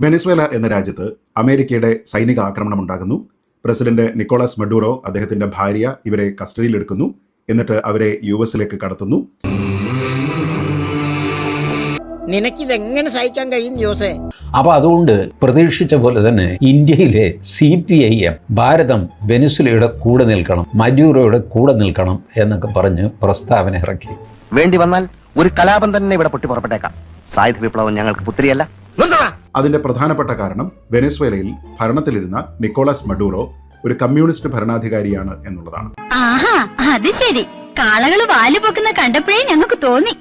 Venezuela എന്ന രാജ്യത്ത് അമേരിക്കയുടെ സൈനിക ആക്രമണം ഉണ്ടാകുന്നു. പ്രസിഡന്റ് നിക്കോളാസ് മഡൂറോ അദ്ദേഹത്തിന്റെ ഭാര്യ ഇവരെ കസ്റ്റഡിയിലെടുക്കുന്നു. എന്നിട്ട് അവരെ US-ലേക്ക് കടത്തുന്നു. നിനക്കിതെങ്ങനെ സഹിക്കാൻ കഴിയും ജോസേ? അപ്പൊ അതുകൊണ്ട് പ്രതീക്ഷിച്ച പോലെ തന്നെ ഇന്ത്യയിലെ CPIM ഭാരതം വെനസ്വേലയുടെ കൂടെ നിൽക്കണം, മഡൂറോയുടെ കൂടെ നിൽക്കണം എന്നൊക്കെ പറഞ്ഞ് പ്രസ്താവന ഇറക്കി. വേണ്ടി വന്നാൽ ഒരു കലാപം തന്നെ ഇവിടെ പൊട്ടി പുറപ്പെട്ടേക്കാം. സായുധ വിപ്ലവം ഞങ്ങൾക്ക് പുത്രിയല്ല. അതിന്റെ പ്രധാനപ്പെട്ട കാരണം വെനസ്വേലയിൽ ഭരണത്തിലിരുന്ന നിക്കോളാസ് മഡൂറോ ഒരു കമ്മ്യൂണിസ്റ്റ് ഭരണാധികാരിയാണ് എന്നുള്ളതാണ്. അത് ശരി, കാളകള് വാല് പൊക്കുന്ന കണ്ടപ്പോഴേ ഞങ്ങൾക്ക് തോന്നി.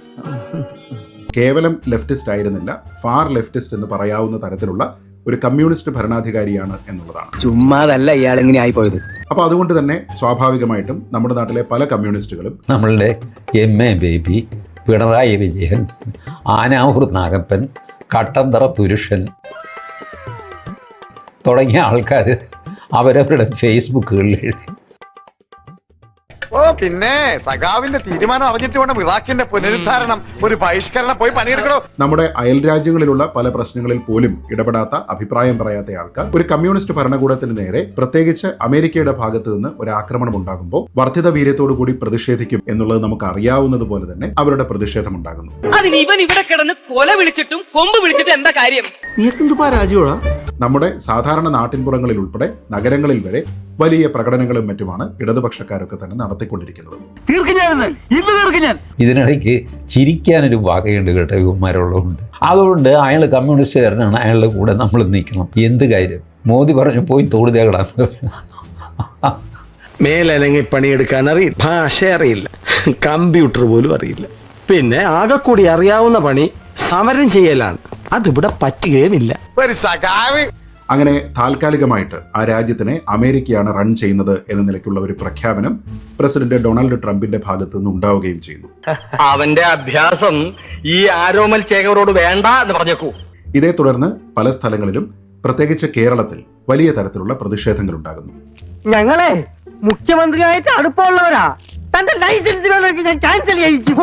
കേവലം ലെഫ്റ്റിസ്റ്റ് ആയിരുന്നില്ല, ഫാർ ലെഫ്റ്റിസ്റ്റ് എന്ന് പറയാവുന്ന തരത്തിലുള്ള ഒരു കമ്മ്യൂണിസ്റ്റ് ഭരണാധികാരിയാണ് എന്നുള്ളതാണ്. ചുമ്മാതല്ല ഇയാൾ എങ്ങനെ ആയിപ്പോയത്. അപ്പൊ അതുകൊണ്ട് തന്നെ സ്വാഭാവികമായിട്ടും നമ്മുടെ നാട്ടിലെ പല കമ്മ്യൂണിസ്റ്റുകളും നമ്മളുടെ MA ബേബി, പിണറായി വിജയൻ, ആനാവൂർ നാഗപ്പൻ, കട്ടന്തറ പുരുഷൻ തുടങ്ങിയ ആൾക്കാർ അവരവരുടെ ഫേസ്ബുക്കുകളിൽ എഴുതി. പിന്നെ സഖാവിന്റെ തീരുമാനം അറിഞ്ഞിട്ട് വേണം ഇറാഖിന്റെ പുനരുദ്ധാരണം, ഒരു ബഹിഷ്കരണം പോയി പണിയെടുക്കണോ. നമ്മുടെ അയൽ രാജ്യങ്ങളിലുള്ള പല പ്രശ്നങ്ങളിൽ പോലും ഇടപെടാത്ത, അഭിപ്രായം പറയാത്ത ആൾക്കാർ ഒരു കമ്മ്യൂണിസ്റ്റ് ഭരണകൂടത്തിന് നേരെ, പ്രത്യേകിച്ച് അമേരിക്കയുടെ ഭാഗത്ത് നിന്ന് ഒരു ആക്രമണം ഉണ്ടാകുമ്പോൾ വർദ്ധിത വീര്യത്തോടു കൂടി പ്രതിഷേധിക്കും എന്നുള്ളത് നമുക്ക് അറിയാവുന്നത് പോലെ തന്നെ അവരുടെ പ്രതിഷേധം ഉണ്ടാകുന്നു. അതിന് ഇവൻ ഇവിടെ കിടന്ന് കൊല വിളിച്ചിട്ടും കൊമ്പ് വിളിച്ചിട്ടും എന്താ കാര്യം? നമ്മുടെ സാധാരണ നാട്ടിൻപുറങ്ങളിൽ ഉൾപ്പെടെ നഗരങ്ങളിൽ വരെ വലിയ പ്രകടനങ്ങളും മറ്റുമാണ് ഇടതുപക്ഷക്കാരൊക്കെ തന്നെ നടത്തിക്കൊണ്ടിരിക്കുന്നത്. ഇതിനിടയ്ക്ക് ചിരിക്കാനൊരു വകയുണ്ട് കേട്ടോ, ഇവന്മാരുള്ളതുകൊണ്ട്. അതുകൊണ്ട് അയാൾ കമ്മ്യൂണിസ്റ്റുകാരനാണ്, അയാളുടെ കൂടെ നമ്മൾ നിൽക്കണം. എന്ത് കാര്യം? മോദി പറഞ്ഞു പോയി തോടുതേടാ. മേലനങ്ങി പണിയെടുക്കാൻ അറിയില്ല, ഭാഷ അറിയില്ല, കമ്പ്യൂട്ടർ പോലും അറിയില്ല. പിന്നെ ആകെ കൂടി അറിയാവുന്ന പണി സമരം ചെയ്യലാണ്. അതിവിടെ പറ്റുകയുമില്ല. ഒരു സഖാവ് അങ്ങനെ താൽക്കാലികമായിട്ട് ആ രാജ്യത്തിനെ അമേരിക്കയാണ് റൺ ചെയ്യുന്നത് എന്ന നിലയ്ക്കുള്ള ഒരു പ്രഖ്യാപനം പ്രസിഡന്റ് ഡൊണാൾഡ് ട്രംപിന്റെ ഭാഗത്തു നിന്ന് ഉണ്ടാവുകയും ചെയ്തു. അവന്റെ അഭ്യാസം ഈ ആരോമൽ ചേകവരോട് വേണ്ട എന്ന് പറഞ്ഞേക്കൂ. ഇതേ തുടർന്ന് പല സ്ഥലങ്ങളിലും, പ്രത്യേകിച്ച് കേരളത്തിൽ വലിയ തരത്തിലുള്ള പ്രതിഷേധങ്ങൾ ഉണ്ടാകുന്നു. ഞങ്ങളെ മുഖ്യമന്ത്രിയായിട്ട് അടുപ്പമുള്ളവരാ, തന്റെ ലൈസൻസ് വേണമെങ്കിൽ ഞാൻ ക്യാൻസൽ ചെയ്യിച്ചു.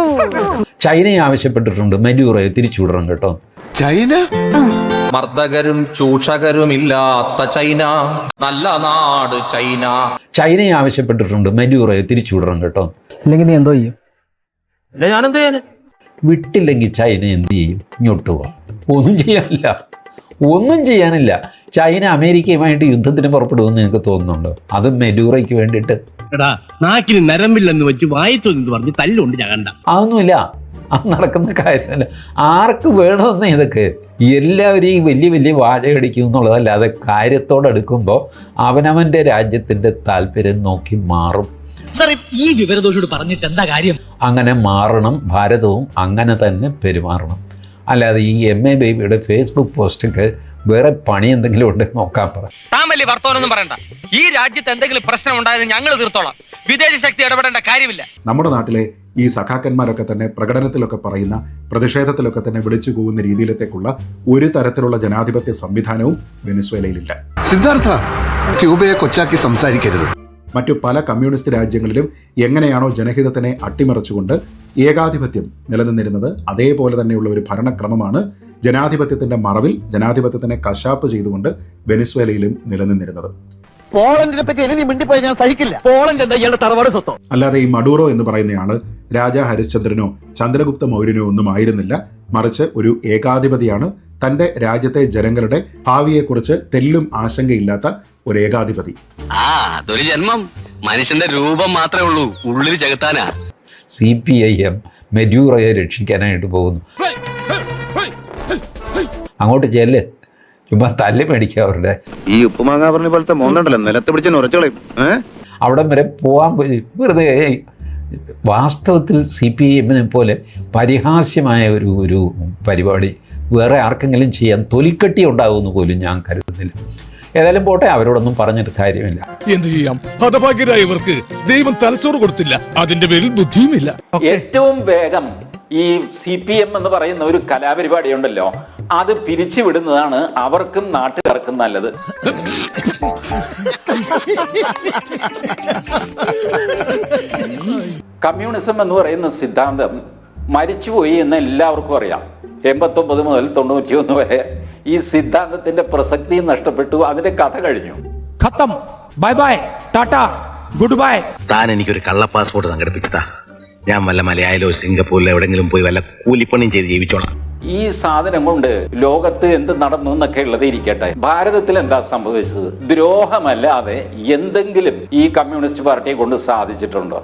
ചൈനയെ ആവശ്യപ്പെട്ടിട്ടുണ്ട് മഡൂറോയെ തിരിച്ചുവിടണം കേട്ടോ. ചൈന മർദ്ദകരും ചൂഷകരുമില്ലാത്ത ചൈന, നല്ല നാട് ചൈന. ചൈനയെ ആവശ്യപ്പെട്ടിട്ടുണ്ട് മഡൂറോയെ തിരിച്ചുവിടണം കേട്ടോ. അല്ലെങ്കിൽ നീ എന്തോ ചെയ്യും? ഞാനെന്ത് ചെയ്യാൻ? വിട്ടില്ലെങ്കിൽ ചൈന എന്ത് ചെയ്യും? ഇങ്ങോട്ട് പോവാം. ഒന്നും ചെയ്യാനില്ല. ചൈന അമേരിക്കയുമായിട്ട് യുദ്ധത്തിന് പുറപ്പെടുമെന്ന് നിങ്ങൾക്ക് തോന്നുന്നുണ്ടോ? അത് മഡൂറോയ്ക്ക് വേണ്ടിയിട്ട്. നാക്കിന് നരമ്പില്ലെന്ന് വെച്ച് വായിച്ചെന്ന് പറഞ്ഞ് തല്ലുണ്ട് ഞാൻ കണ്ട. അതൊന്നുമില്ല, അത് നടക്കുന്ന കാര്യമല്ല. ആർക്ക് വേണമെന്ന് ഇതൊക്കെ? എല്ലാവരും ഈ വലിയ വലിയ വാചകടിക്കും എന്നുള്ളതല്ലാതെ കാര്യത്തോടെടുക്കുമ്പോൾ അവനവൻ്റെ രാജ്യത്തിൻ്റെ താല്പര്യം നോക്കി മാറും. ഈ വിവരദോഷോട് പറഞ്ഞിട്ട് എന്താ കാര്യം? അങ്ങനെ മാറണം, ഭാരതവും അങ്ങനെ തന്നെ പെരുമാറണം. അല്ലാതെ ഈ MA ബേബിയുടെ ഫേസ്ബുക്ക് പോസ്റ്റൊക്കെ വേറെ പണി എന്തെങ്കിലും ഉണ്ടെങ്കിൽ നോക്കാൻ പറ. താൻ വലിയ വർത്തമാനമൊന്നും പറയണ്ട. ഈ രാജ്യത്ത് എന്തെങ്കിലും പ്രശ്നം ഉണ്ടായത് ഞങ്ങൾ തീർത്തോളാം. വിദേശ ശക്തി ഇടപെടേണ്ട കാര്യമില്ല. നമ്മുടെ നാട്ടിലെ ഈ സഖാക്കന്മാരൊക്കെ തന്നെ പ്രകടനത്തിലൊക്കെ പറയുന്ന, പ്രതിഷേധത്തിലൊക്കെ തന്നെ വിളിച്ചു പോകുന്ന രീതിയിലത്തേക്കുള്ള ഒരു തരത്തിലുള്ള ജനാധിപത്യ സംവിധാനവും വെനസ്വേലയിലില്ല. സിദ്ധാർത്ഥ, ക്യൂബയെ കൊച്ചാക്കി സംസാരിക്കരുത്. മറ്റു പല കമ്മ്യൂണിസ്റ്റ് രാജ്യങ്ങളിലും എങ്ങനെയാണോ ജനഹിതത്തിനെ അട്ടിമറിച്ചുകൊണ്ട് ഏകാധിപത്യം നിലനിന്നിരുന്നത്, അതേപോലെ തന്നെയുള്ള ഒരു ഭരണക്രമമാണ് ജനാധിപത്യത്തിന്റെ മറവിൽ ജനാധിപത്യത്തിനെ കശാപ്പ് ചെയ്തുകൊണ്ട് വെനസ്വേലയിലും നിലനിന്നിരുന്നത്. പോളണ്ടിനെ പറ്റി ഇനി മിണ്ടിപ്പോയി ഞാൻ സഹിക്കില്ല. പോളണ്ട് എന്താ ഇയാളുടെ തറവാട് സ്വത്തോ? അല്ലാതെ ഈ മഡൂറോ എന്ന് പറയുന്നയാള് രാജാ ഹരിശ്ചന്ദ്രനോ ചന്ദ്രഗുപ്ത മൗര്യനോ ഒന്നും ആയിരുന്നില്ല. മറിച്ച് ഒരു ഏകാധിപതിയാണ്. തന്റെ രാജ്യത്തെ ജനങ്ങളുടെ ഭാവിയെക്കുറിച്ച് തെല്ലും ആശങ്കയില്ലാത്ത ഒരു ഏകാധിപതി. അതൊരു ജന്മം, മനുഷ്യന്റെ രൂപം മാത്രമേ ഉള്ളൂ, ഉള്ളിൽ ജഗത്താനാ. CPIM മഡൂറോയെ രക്ഷിക്കാനായിട്ട് പോകുന്നു. അങ്ങോട്ട് ചെല്ല്, ചുമ്മാ തല്ല് മേടിക്കുക അവരുടെ. ഈ ഉപ്പുമാങ്ങ പറഞ്ഞ പോലത്തെ മോന്നുണ്ടല്ലോ, നിലത്ത് പിടിച്ച് ഉറച്ചോളയും. അവിടം വരെ പോകാൻ വെറുതെ. വാസ്തവത്തിൽ CPIM-നെ പോലെ പരിഹാസ്യമായ ഒരു പരിപാടി വേറെ ആർക്കെങ്കിലും ചെയ്യാൻ തൊലിക്കട്ടി ഉണ്ടാകുമെന്ന് പോലും ഞാൻ കരുതുന്നില്ല. ഏതായാലും പോട്ടെ, അവരോടൊന്നും പറഞ്ഞിട്ട് കാര്യമില്ല. എന്ത് ചെയ്യാം, ഹതഭാഗ്യരായവർക്ക് ദൈവം തലച്ചോറ് കൊടുത്തില്ല, അതിന്റെ പേരിൽ ബുദ്ധിയുമില്ല. ഏറ്റവും വേഗം ഈ CPM എന്ന് പറയുന്ന ഒരു കലാപരിപാടി ഉണ്ടല്ലോ, അത് പിരിച്ചുവിടുന്നതാണ് അവർക്കും നാട്ടുകാർക്കും നല്ലത്. കമ്മ്യൂണിസം എന്ന് പറയുന്ന സിദ്ധാന്തം മരിച്ചുപോയി എന്ന് എല്ലാവർക്കും അറിയാം. 89 മുതൽ 91 വരെ ഈ സിദ്ധാന്തത്തിന്റെ പ്രസക്തി നഷ്ടപ്പെട്ടു. അതിന്റെ കഥ കഴിഞ്ഞു. ഖത്തം, bye bye, tata, goodbye. താൻ എനിക്കൊരു കള്ള പാസ്പോർട്ട് സംഘടിപ്പിച്ചതാ. ഞാൻ വല്ല മലയാളിലോ സിംഗപ്പൂരിലോ എവിടെങ്കിലും പോയി വല്ല കൂലിപ്പണിയും ചെയ്ത് ജീവിച്ചോളാം. ഈ സാധനം കൊണ്ട് ലോകത്ത് എന്ത് നടന്നു എന്നൊക്കെ ഉള്ളത് ഇരിക്കട്ടെ. ഭാരതത്തിൽ എന്താ സംഭവിച്ചത്? ദ്രോഹമല്ലാതെ എന്തെങ്കിലും ഈ കമ്മ്യൂണിസ്റ്റ് പാർട്ടിയെ കൊണ്ട് സാധിച്ചിട്ടുണ്ടോ?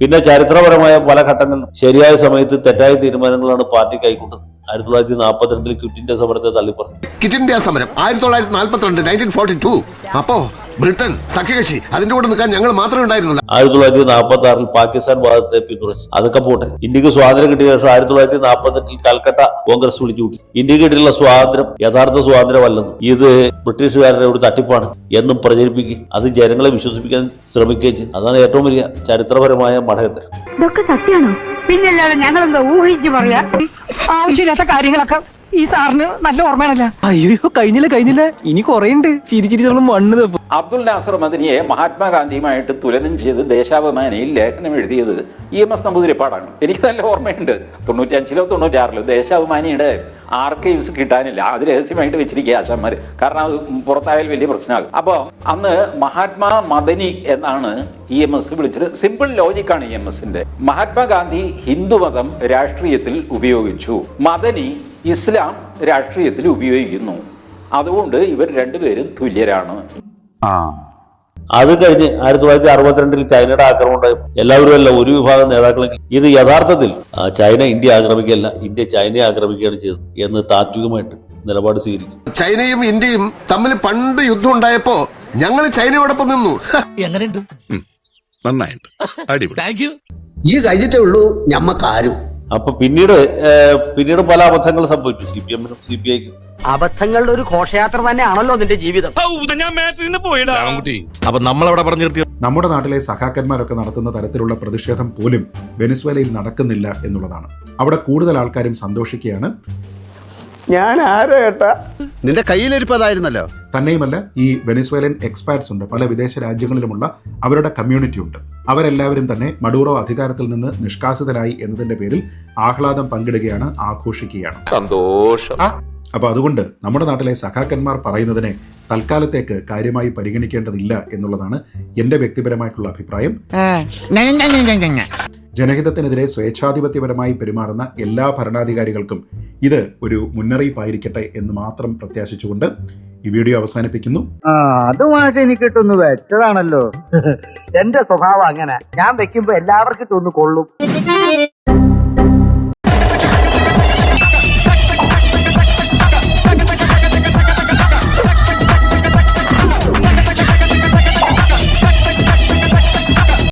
പിന്നെ ചരിത്രപരമായ പല ഘട്ടങ്ങളിലും ശരിയായ സമയത്ത് തെറ്റായ തീരുമാനങ്ങളാണ് പാർട്ടി കൈക്കൊണ്ടത്. 1942 ക്വിറ്റ് ഇന്ത്യ സമരത്തെ തള്ളിപ്പറഞ്ഞു. ക്വിറ്റ് ഇന്ത്യ സമരം 1942 1942. അപ്പോ ബ്രിട്ടൻ സഖ്യകക്ഷി അതിന്റെ കൂടെ നിൽക്കാൻ ഞങ്ങൾ മാത്രമേ ഉണ്ടായിരുന്നുള്ളൂ. 1946 പാകിസ്ഥാൻ വാദത്തെ പിന്തുണച്ചു. അതൊക്കെ പോട്ടെ. ഇന്ത്യക്ക് സ്വാതന്ത്ര്യം കിട്ടിയ ശേഷം 1948 കൽക്കട്ട കോൺഗ്രസ് വിളിച്ചുകൂട്ടി. ഇന്ത്യക്ക് കിട്ടിയുള്ള സ്വാതന്ത്ര്യം യഥാർത്ഥ സ്വാതന്ത്ര്യമല്ലെന്നും ഇത് ബ്രിട്ടീഷുകാരുടെ ഒരു തട്ടിപ്പാണ് എന്നും പ്രചരിപ്പിക്കുകയും അത് ജനങ്ങളെ വിശ്വസിപ്പിക്കാൻ ശ്രമിക്കുകയും ചെയ്തു. അതാണ് ഏറ്റവും വലിയ ചരിത്രപരമായ മടക്കത്തരം. ഇതൊക്കെ സത്യമാണോ? പിന്നല്ലാതെ ഞങ്ങൾ എന്താ ഊഹിച്ച് പറയാ? ആവശ്യമില്ലാത്ത കാര്യങ്ങളൊക്കെ ഈ സാറിന് നല്ല ഓർമ്മയാണല്ലോ. അയ്യോ, കഴിഞ്ഞില്ല, ഇനി കുറേയുണ്ട്. ചിരിച്ചിരി നമ്മൾ മണ്ണ് തപ്പും. അബ്ദുൽ നാസർ മദനിയെ മഹാത്മാഗാന്ധിയുമായിട്ട് തുലനം ചെയ്ത് ദേശാഭിമാനിയിൽ ലേഖനം എഴുതിയത് EMS നമ്പൂതിരിപ്പാടാണ്. എനിക്ക് നല്ല ഓർമ്മയുണ്ട്. 95-ലോ 96-ലോ ദേശാഭിമാനിയുടെ ആർക്കൈവ്സ് കിട്ടാനില്ല. അത് രഹസ്യമായിട്ട് വെച്ചിരിക്കുക ആശാന്മാർ. കാരണം അത് പുറത്തായാൽ വലിയ പ്രശ്നമാകും. അപ്പോൾ അന്ന് മഹാത്മാ മദനി എന്നാണ് EMS വിളിച്ചത്. സിമ്പിൾ ലോജിക്കാണ് EMSന്റെ. മഹാത്മാഗാന്ധി ഹിന്ദുമതം രാഷ്ട്രീയത്തിൽ ഉപയോഗിച്ചു, മദനി ഇസ്ലാം രാഷ്ട്രീയത്തിൽ ഉപയോഗിക്കുന്നു. അതുകൊണ്ട് ഇവർ രണ്ടുപേരും തുല്യരാണ്. അത് കഴിഞ്ഞ് 1962 ചൈനയുടെ ആക്രമണം ഉണ്ടായി. എല്ലാവരും അല്ല, ഒരു വിഭാഗം നേതാക്കളെങ്കിലും ഇത് യഥാർത്ഥത്തിൽ ചൈന ഇന്ത്യ ആക്രമിക്കല്ല, ഇന്ത്യ ചൈനയെ ആക്രമിക്കുകയാണ് ചെയ്തത് എന്ന് താത്വികമായിട്ട് നിലപാട് സ്വീകരിക്കും. ചൈനയും ഇന്ത്യയും തമ്മിൽ പണ്ട് യുദ്ധം ഉണ്ടായപ്പോ ഞങ്ങൾ ചൈനയോടൊപ്പം നിന്നു. എങ്ങനെയുണ്ട്? നന്നായിട്ട്, അടിപൊളി. Thank you. ഈ കഴിഞ്ഞിട്ടേ ഉള്ളൂ ഞമ്മക്കാരും. അപ്പൊ പിന്നീട് പല അബദ്ധങ്ങൾ സംഭവിച്ചു CPM-നും CPI-ക്കും. അബദ്ധങ്ങളുടെ ഒരു ഘോഷയാത്ര തന്നെയാണല്ലോ നിന്റെ ജീവിതം. അപ്പൊ നമ്മളവിടെ പറഞ്ഞു നിർത്തിയത് നമ്മുടെ നാട്ടിലെ സഖാക്കന്മാരൊക്കെ നടത്തുന്ന തരത്തിലുള്ള പ്രതിഷേധം പോലും വെനസ്വേലയിൽ നടക്കുന്നില്ല എന്നുള്ളതാണ്. അവിടെ കൂടുതൽ ആൾക്കാരും സന്തോഷിക്കുകയാണ്. ഞാൻ ആരോ ഏട്ടാ, നിന്റെ കയ്യിലിരിപ്പതായിരുന്നല്ലോ. തന്നെയുമല്ല, ഈ വെനസ്വേലൻ എക്സ്പാറ്റ്സ് ഉണ്ട്, പല വിദേശ രാജ്യങ്ങളിലുമുള്ള അവരുടെ കമ്മ്യൂണിറ്റി ഉണ്ട്. അവരെല്ലാവരും തന്നെ മഡൂറോ അധികാരത്തിൽ നിന്ന് നിഷ്കാസിതരായി എന്നതിന്റെ പേരിൽ ആഹ്ലാദം പങ്കിടുകയാണ്, ആഘോഷിക്കുകയാണ്. സന്തോഷം. അപ്പോൾ അതുകൊണ്ട് നമ്മുടെ നാട്ടിലെ സഖാക്കന്മാർ പറയുന്നതിനെ തൽക്കാലത്തേക്ക് കാര്യമായി പരിഗണിക്കേണ്ടതില്ല എന്നുള്ളതാണ് എൻ്റെ വ്യക്തിപരമായിട്ടുള്ള അഭിപ്രായം. ജനഹിതത്തിനെതിരെ സ്വേച്ഛാധിപത്യപരമായി പെരുമാറുന്ന എല്ലാ ഭരണാധികാരികൾക്കും ഇത് ഒരു മുന്നറിയിപ്പായിരിക്കട്ടെ എന്ന് മാത്രം പ്രത്യാശിച്ചുകൊണ്ട് ഈ വീഡിയോ അവസാനിപ്പിക്കുന്നു. അതുമായിട്ട് എനിക്ക് ഇട്ടൊന്ന് വെച്ചതാണല്ലോ. എന്റെ സ്വഭാവം അങ്ങനെ. ഞാൻ വെക്കുമ്പോ എല്ലാവർക്കും ഇട്ടൊന്ന് കൊള്ളും.